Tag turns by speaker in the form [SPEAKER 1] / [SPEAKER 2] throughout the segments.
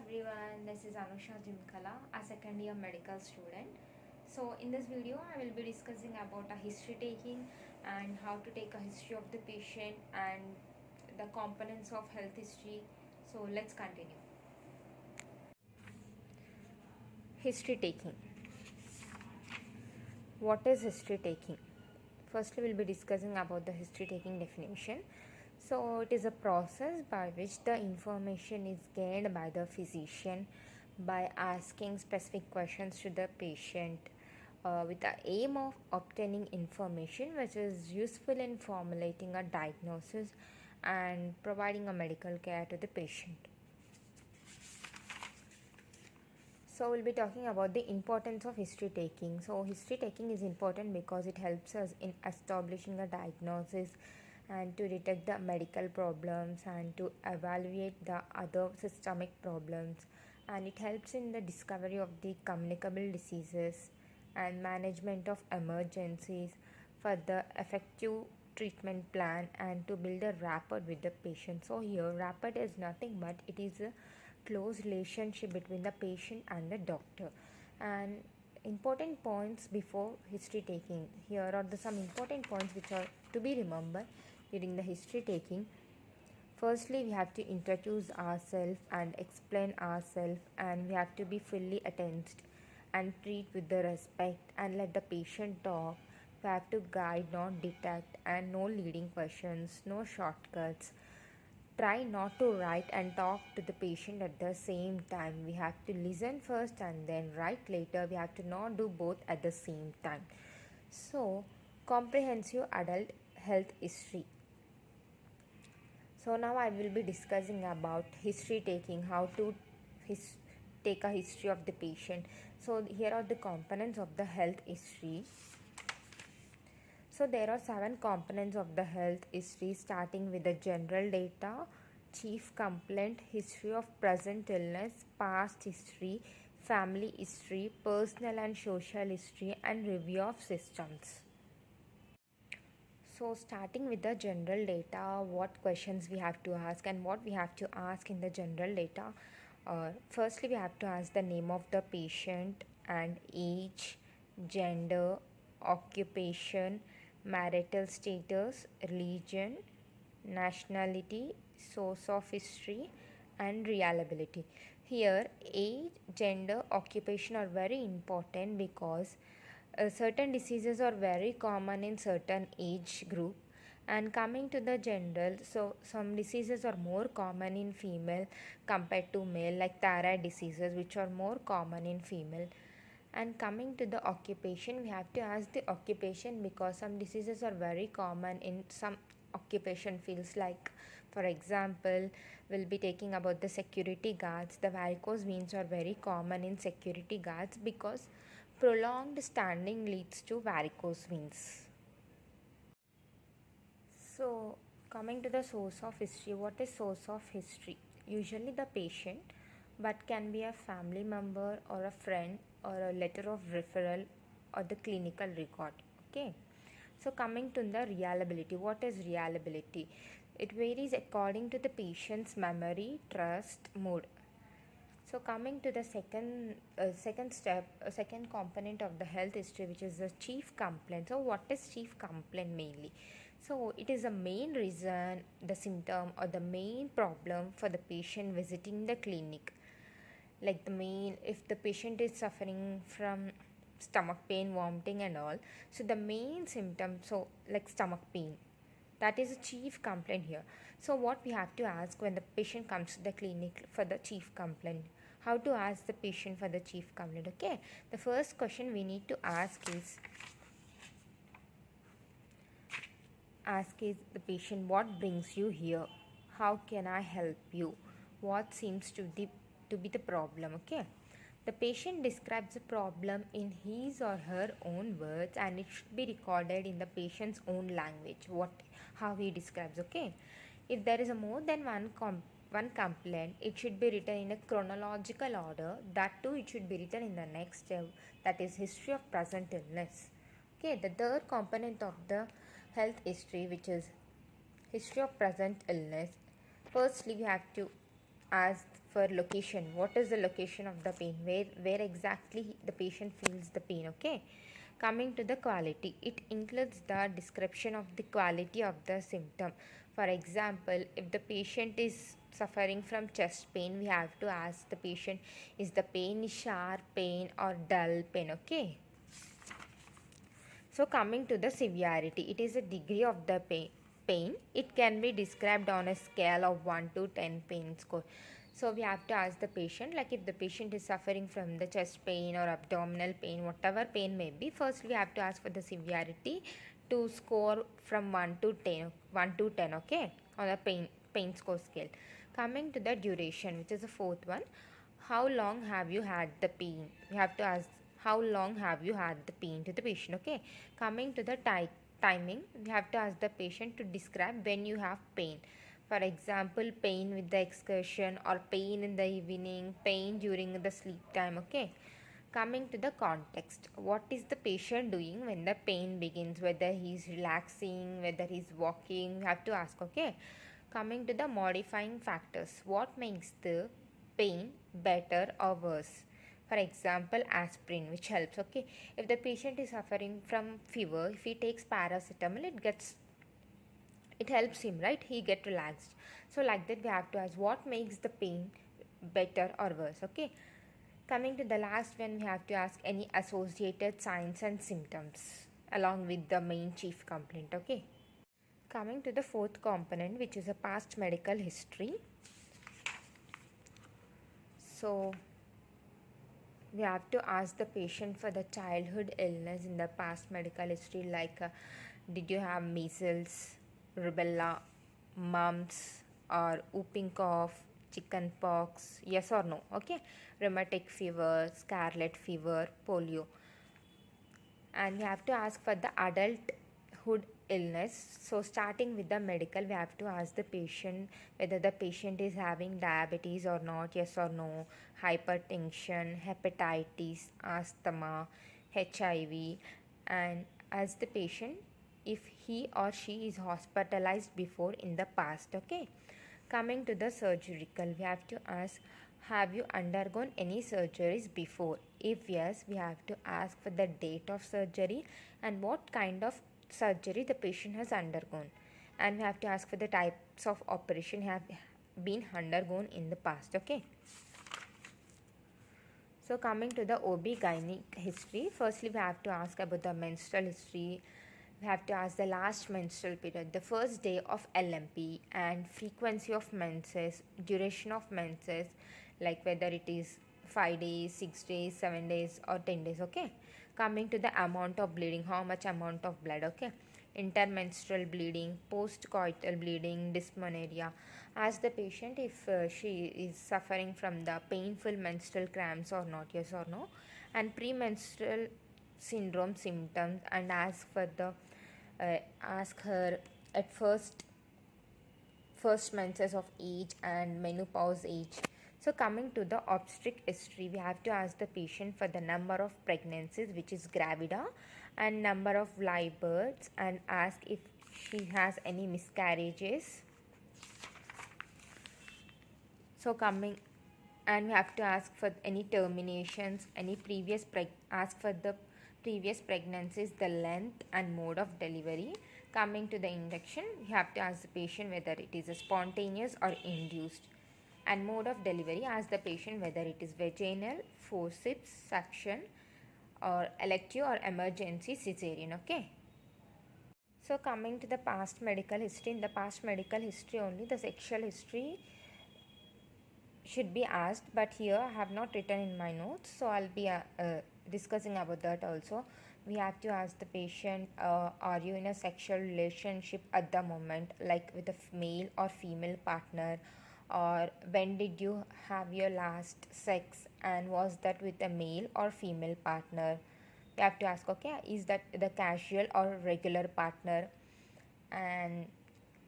[SPEAKER 1] everyone, this is Anusha Jimkala, a second year medical student. So in this video I will be discussing about a history taking and how to take a history of the patient and the components of health history. So let's continue. History taking. What is history taking? Firstly, we'll be discussing about the history taking definition. So it is a process by which the information is gained by the physician by asking specific questions to the patient with the aim of obtaining information which is useful in formulating a diagnosis and providing a medical care to the patient. So we'll be talking about the importance of history taking. So history taking is important because it helps us in establishing a diagnosis and to detect the medical problems and to evaluate the other systemic problems, and it helps in the discovery of the communicable diseases and management of emergencies for the effective treatment plan and to build a rapport with the patient. So here rapport is nothing but it is a close relationship between the patient and the doctor. And important points before history taking, here are some important points which are to be remembered during the history taking. Firstly, we have to introduce ourselves and explain ourselves, and we have to be fully attentive and treat with the respect and let the patient talk. We have to guide, not detect, and no leading questions, no shortcuts. Try not to write and talk to the patient at the same time. We have to listen first and then write later. We have to not do both at the same time. So, comprehensive adult health history. So now I will be discussing about history taking, how to take a history of the patient. So here are the components of the health history. So there are 7 components of the health history, starting with the general data, chief complaint, history of present illness, past history, family history, personal and social history, and review of systems. So starting with the general data, what questions we have to ask and what we have to ask in the general data. Firstly, we have to ask the name of the patient and age, gender, occupation, marital status, religion, nationality, source of history, and reliability. Here, age, gender, occupation are very important because certain diseases are very common in certain age group. And coming to the general, so some diseases are more common in female compared to male, like thyroid diseases which are more common in female. And coming to the occupation, we have to ask the occupation because some diseases are very common in some occupation fields, like for example we'll be taking about the security guards. The varicose veins are very common in security guards because prolonged standing leads to varicose veins. So coming to the source of history, what is source of history? Usually the patient, but can be a family member or a friend or a letter of referral or the clinical record. Okay. So coming to the reliability, what is reliability? It varies according to the patient's memory, trust, mood. So coming to the second component of the health history, which is the chief complaint. So what is chief complaint mainly? So it is the main reason, the symptom or the main problem for the patient visiting the clinic. Like if the patient is suffering from stomach pain, vomiting and all, so the main symptom, so like stomach pain, that is a chief complaint here. So what we have to ask when the patient comes to the clinic for the chief complaint, how to ask the patient for the chief complaint. Okay, the first question we need to ask is the patient, what brings you here, how can I help you, what seems to be the problem. Okay, the patient describes the problem in his or her own words and it should be recorded in the patient's own language, how he describes. Okay, if there is a more than one complaint, it should be written in a chronological order. That too, it should be written in the next step, that is history of present illness. Okay, the third component of the health history, which is history of present illness. Firstly, we have to ask for location. What is the location of the pain? Where exactly the patient feels the pain, okay? Coming to the quality, it includes the description of the quality of the symptom. For example, if the patient is suffering from chest pain, we have to ask the patient, is the pain sharp pain or dull pain, okay? So coming to the severity, it is a degree of the pain. It can be described on a scale of 1 to 10 pain score. So we have to ask the patient, like if the patient is suffering from the chest pain or abdominal pain, whatever pain may be, first we have to ask for the severity to score from 1 to 10, 1 to 10, okay, on a pain score scale. Coming to the duration, which is the fourth one, how long have you had the pain? We have to ask how long have you had the pain to the patient, okay? Coming to the timing, we have to ask the patient to describe when you have pain. For example, pain with the excursion or pain in the evening, pain during the sleep time, okay? Coming to the context, what is the patient doing when the pain begins? Whether he is relaxing, whether he is walking, we have to ask, okay? Coming to the modifying factors, what makes the pain better or worse? For example, aspirin, which helps, okay? If the patient is suffering from fever, if he takes paracetamol, it helps him, right? He get relaxed. So like that we have to ask what makes the pain better or worse, okay? Coming to the last one, we have to ask any associated signs and symptoms along with the main chief complaint, okay? Coming to the fourth component, which is a past medical history. So we have to ask the patient for the childhood illness in the past medical history, like did you have measles, rubella, mumps, or whooping cough, chicken pox, yes or no, okay? Rheumatic fever, scarlet fever, polio. And we have to ask for the adulthood illness. So starting with the medical, we have to ask the patient whether the patient is having diabetes or not, yes or no, hypertension, hepatitis, asthma, HIV, and ask the patient if he or she is hospitalized before in the past, okay? Coming to the surgical, we have to ask, have you undergone any surgeries before? If yes, we have to ask for the date of surgery and what kind of surgery the patient has undergone. And we have to ask for the types of operation have been undergone in the past, okay? So coming to the OB-GYN history, firstly we have to ask about the menstrual history. We have to ask the last menstrual period, the first day of LMP, and frequency of menses, duration of menses, like whether it is 5 days, 6 days, 7 days or 10 days, okay? Coming to the amount of bleeding, how much amount of blood, okay? Intermenstrual bleeding, postcoital bleeding, dysmenorrhea. Ask the patient if she is suffering from the painful menstrual cramps or not, yes or no, and premenstrual syndrome symptoms, and ask for the ask her at first menses of age and menopause age. So coming to the obstetric history, we have to ask the patient for the number of pregnancies, which is gravida, and number of live births, and ask if she has any miscarriages. So coming, and we have to ask for any terminations, any previous ask for the previous pregnancies, the length and mode of delivery. Coming to the induction, we have to ask the patient whether it is a spontaneous or induced. And mode of delivery, ask the patient whether it is vaginal, forceps, suction, or elective or emergency cesarean, okay? So coming to the past medical history, in the past medical history only the sexual history should be asked, but here I have not written in my notes, so I'll be discussing about that also. We have to ask the patient, are you in a sexual relationship at the moment, like with a male or female partner, or when did you have your last sex, and was that with a male or female partner? We have to ask, okay, is that the casual or regular partner? And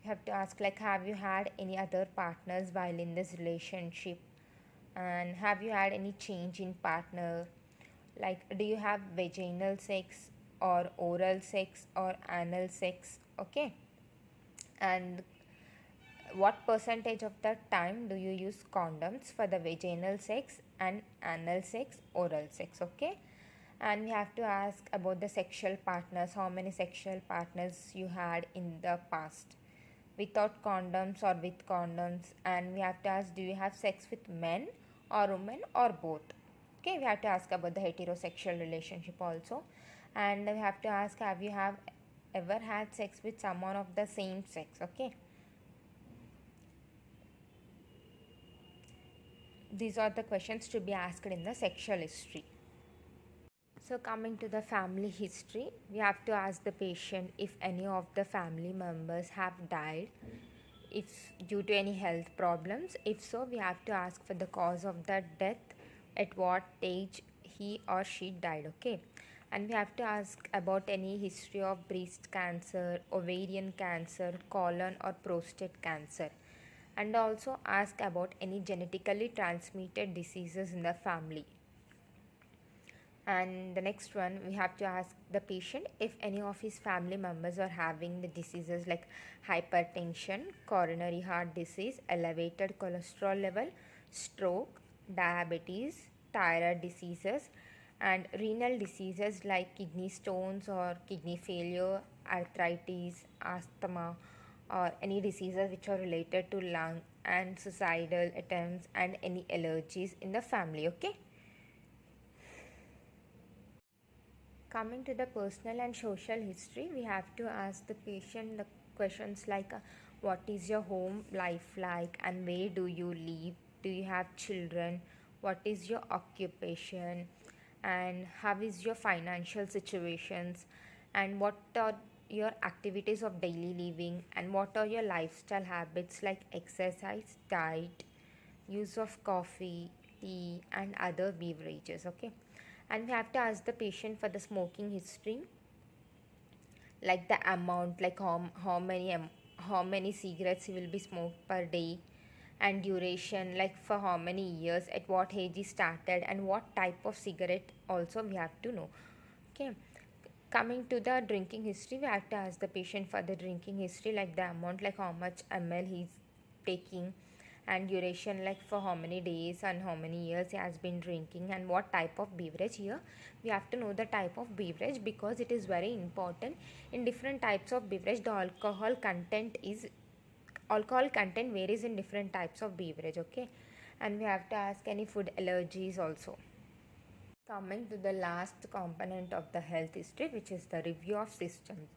[SPEAKER 1] you have to ask, like, have you had any other partners while in this relationship, and have you had any change in partner, like do you have vaginal sex or oral sex or anal sex, okay? And what percentage of the time do you use condoms for the vaginal sex and anal sex, oral sex, okay? And we have to ask about the sexual partners, how many sexual partners you had in the past, without condoms or with condoms. And we have to ask, do you have sex with men or women or both? Okay, we have to ask about the heterosexual relationship also. And we have to ask, have you have ever had sex with someone of the same sex? Okay, these are the questions to be asked in the sexual history. So coming to the family history, we have to ask the patient if any of the family members have died, if due to any health problems. If so, we have to ask for the cause of the death, at what age he or she died, okay? And we have to ask about any history of breast cancer, ovarian cancer, colon or prostate cancer. And also ask about any genetically transmitted diseases in the family. And the next one, we have to ask the patient if any of his family members are having the diseases like hypertension, coronary heart disease, elevated cholesterol level, stroke, diabetes, thyroid diseases, and renal diseases like kidney stones or kidney failure, arthritis, asthma, or any diseases which are related to lung, and suicidal attempts, and any allergies in the family, okay? Coming to the personal and social history, we have to ask the patient the questions like what is your home life like, and where do you live, do you have children, what is your occupation, and how is your financial situations, and what are your activities of daily living, and what are your lifestyle habits like exercise, diet, use of coffee, tea, and other beverages, okay? And we have to ask the patient for the smoking history, like the amount, like how many cigarettes he will be smoked per day, and duration, like for how many years, at what age he started, and what type of cigarette also we have to know, okay? Coming to the drinking history, we have to ask the patient for the drinking history, like the amount, like how much ml he's taking, and duration, like for how many days and how many years he has been drinking, and what type of beverage. Here we have to know the type of beverage because it is very important. In different types of beverage, the alcohol content varies in different types of beverage, okay? And we have to ask any food allergies also. Coming to the last component of the health history, which is the review of systems.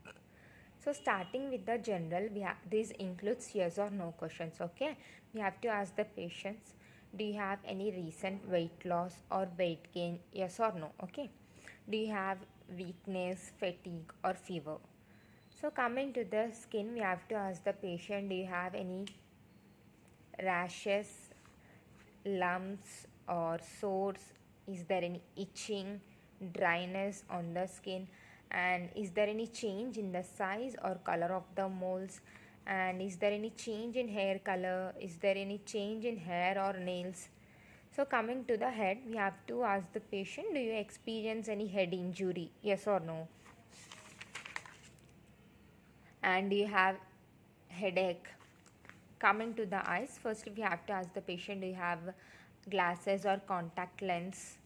[SPEAKER 1] So starting with the general, this includes yes or no questions, okay? We have to ask the patients, do you have any recent weight loss or weight gain, yes or no, okay? Do you have weakness, fatigue, or fever? So coming to the skin, we have to ask the patient, do you have any rashes, lumps, or sores? Is there any itching, dryness on the skin? And is there any change in the size or color of the moles? And is there any change in hair color? Is there any change in hair or nails? So coming to the head, we have to ask the patient, do you experience any head injury, yes or no? And do you have headache? Coming to the eyes, first we have to ask the patient, do you have glasses or contact lens?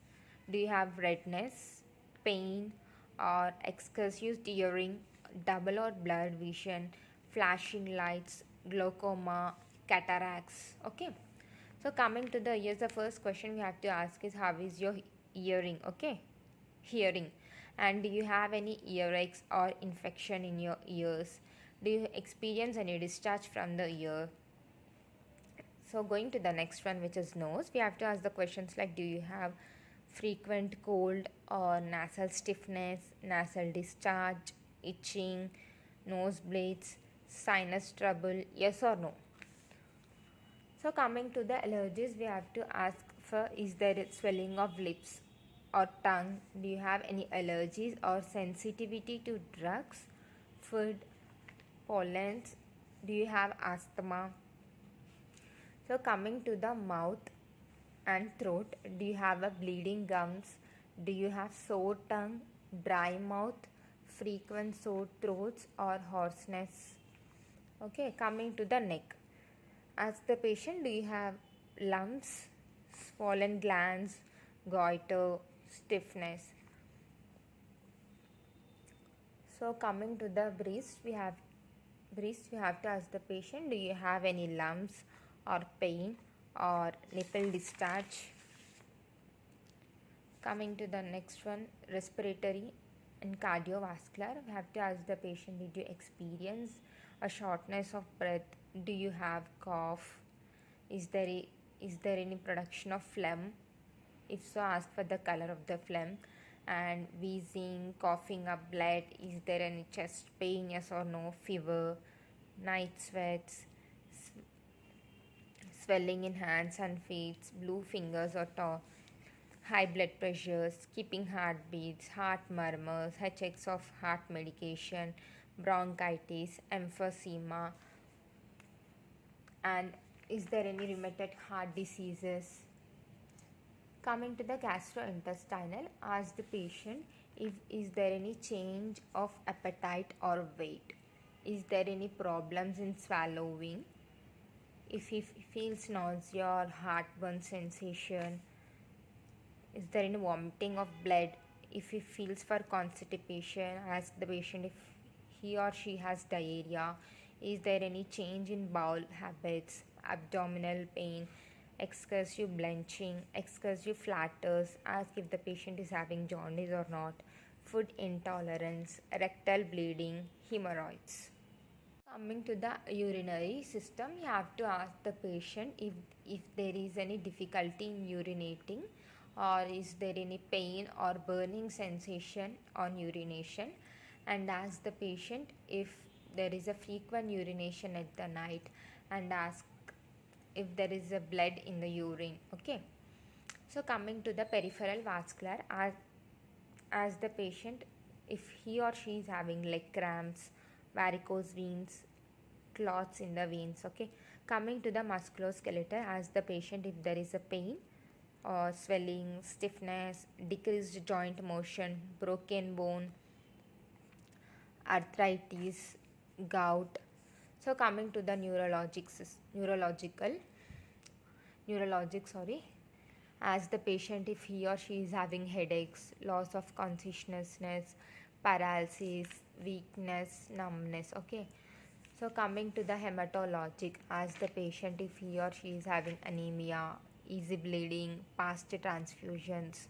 [SPEAKER 1] Do you have redness, pain, or excessive tearing, double or blurred vision, flashing lights, glaucoma, cataracts, okay? So coming to the ears, the first question we have to ask is, how is your hearing, okay? Hearing. And do you have any earaches or infection in your ears? Do you experience any discharge from the ear? So going to the next one, which is nose, we have to ask the questions like, do you have frequent cold or nasal stiffness, nasal discharge, itching, nosebleeds, sinus trouble, yes or no? So coming to the allergies, we have to ask for, is there swelling of lips or tongue? Do you have any allergies or sensitivity to drugs, food, pollens? Do you have asthma? So coming to the mouth and throat, do you have a bleeding gums? Do you have sore tongue, dry mouth, frequent sore throats, or hoarseness? Okay, coming to the neck. Ask the patient, do you have lumps, swollen glands, goiter, stiffness? So coming to the breast, we have to ask the patient, do you have any lumps or pain or nipple discharge? Coming to the next one, respiratory and cardiovascular, we have to ask the patient, did you experience a shortness of breath? Do you have cough? Is there any production of phlegm? If so, ask for the color of the phlegm. And wheezing, coughing up blood. Is there any chest pain? Yes or no? Fever, night sweats, swelling in hands and feet, blue fingers or toe, high blood pressure, skipping heartbeats, heart murmurs, headaches of heart medication, bronchitis, emphysema, and is there any rheumatic heart diseases? Coming to the gastrointestinal, ask the patient if is there any change of appetite or weight. Is there any problems in swallowing? If he feels nausea or heartburn sensation, is there any vomiting of blood? If he feels for constipation, ask the patient if he or she has diarrhea. Is there any change in bowel habits, abdominal pain, excessive blanching, excessive flatters? Ask if the patient is having jaundice or not, food intolerance, rectal bleeding, hemorrhoids. Coming to the urinary system, you have to ask the patient if there is any difficulty in urinating, or is there any pain or burning sensation on urination, and ask the patient if there is a frequent urination at the night, and ask if there is a blood in the urine. Okay, so coming to the peripheral vascular, ask the patient if he or she is having leg cramps, varicose veins, clots in the veins. Okay, coming to the musculoskeletal, ask the patient if there is a pain or swelling, stiffness, decreased joint motion, broken bone, arthritis, gout. So coming to the neurologic, ask the patient if he or she is having headaches, loss of consciousness, paralysis, weakness, numbness. Okay, so coming to the hematologic, ask the patient if he or she is having anemia, easy bleeding, past transfusions.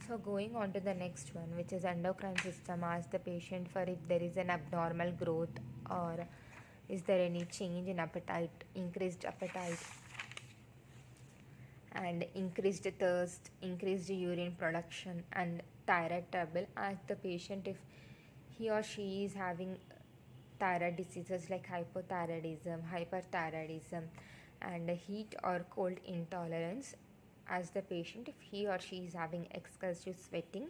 [SPEAKER 1] So going on to the next one, which is endocrine system, ask the patient for if there is an abnormal growth, or is there any change in appetite, increased appetite, and increased thirst, increased urine production, and thyroid trouble. Ask the patient if he or she is having thyroid diseases like hypothyroidism, hyperthyroidism, and heat or cold intolerance. Ask the patient if he or she is having excessive sweating,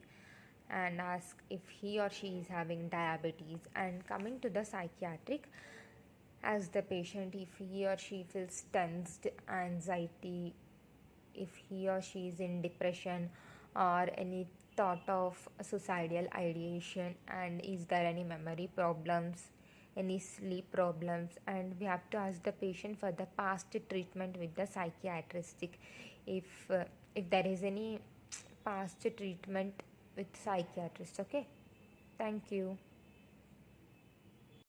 [SPEAKER 1] and ask if he or she is having diabetes. And coming to the psychiatric, ask the patient if he or she feels tensed, anxiety, if he or she is in depression or any thought of suicidal ideation, and is there any memory problems, any sleep problems. And we have to ask the patient for the past treatment with the psychiatristic, if there is any past treatment with psychiatrist. Okay, thank you.